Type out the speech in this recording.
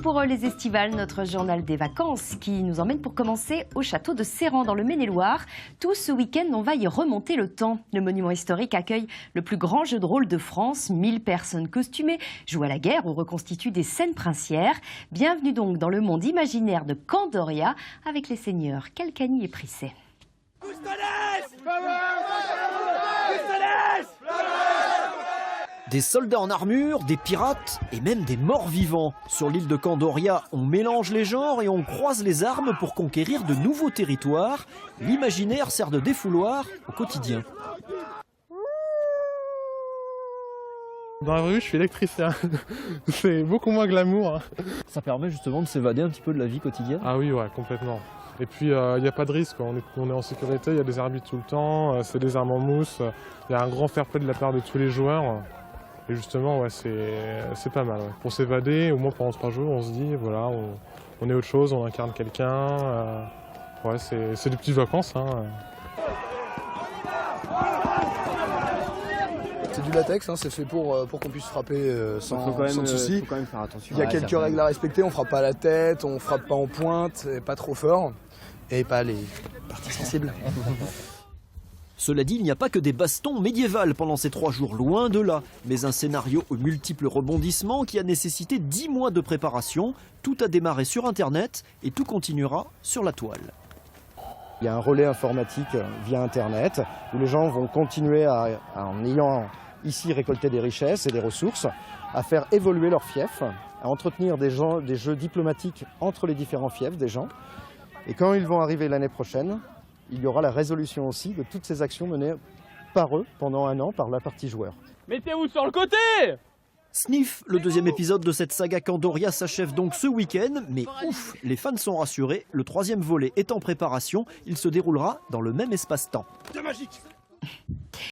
pour les estivales, notre journal des vacances qui nous emmène pour commencer au château de Serran dans le Maine-et-Loire. Tout ce week-end, on va y remonter le temps. Le monument historique accueille le plus grand jeu de rôle de France. 1000 personnes costumées jouent à la guerre ou reconstituent des scènes princières. Bienvenue donc dans le monde imaginaire de Candoria avec les seigneurs Calcagny et Prisset. Des soldats en armure, des pirates et même des morts vivants. Sur l'île de Candoria, on mélange les genres et on croise les armes pour conquérir de nouveaux territoires. L'imaginaire sert de défouloir au quotidien. Dans la rue, je suis électricien. C'est beaucoup moins glamour. Ça permet justement de s'évader un petit peu de la vie quotidienne. Ah oui, ouais, complètement. Et puis, il n'y a pas de risque. On est en sécurité, il y a des arbitres tout le temps, c'est des armes en mousse. Il y a un grand fair play de la part de tous les joueurs. Et justement, ouais, c'est pas mal. Ouais. Pour s'évader, au moins pendant 3 jours, on se dit, voilà, on est autre chose, on incarne quelqu'un. Ouais, c'est des petites vacances. Hein. C'est du latex, hein, c'est fait pour qu'on puisse frapper sans souci. Faut quand même faire attention. Il y a quelques règles à respecter, on frappe pas à la tête, on frappe pas en pointe, pas trop fort, et pas les parties sensibles. Cela dit, il n'y a pas que des bastons médiévales pendant ces 3 jours, loin de là. Mais un scénario aux multiples rebondissements qui a nécessité 10 mois de préparation. Tout a démarré sur Internet et tout continuera sur la toile. Il y a un relais informatique via Internet où les gens vont continuer en ayant ici récolté des richesses et des ressources, à faire évoluer leurs fiefs, à entretenir des jeux diplomatiques entre les différents fiefs des gens. Et quand ils vont arriver l'année prochaine, il y aura la résolution aussi de toutes ces actions menées par eux pendant 1 an par la partie joueur. Mettez-vous sur le côté! Sniff, le 2e épisode de cette saga Candoria s'achève donc ce week-end, mais ouf, les fans sont rassurés, le 3e volet est en préparation, il se déroulera dans le même espace-temps. De magique!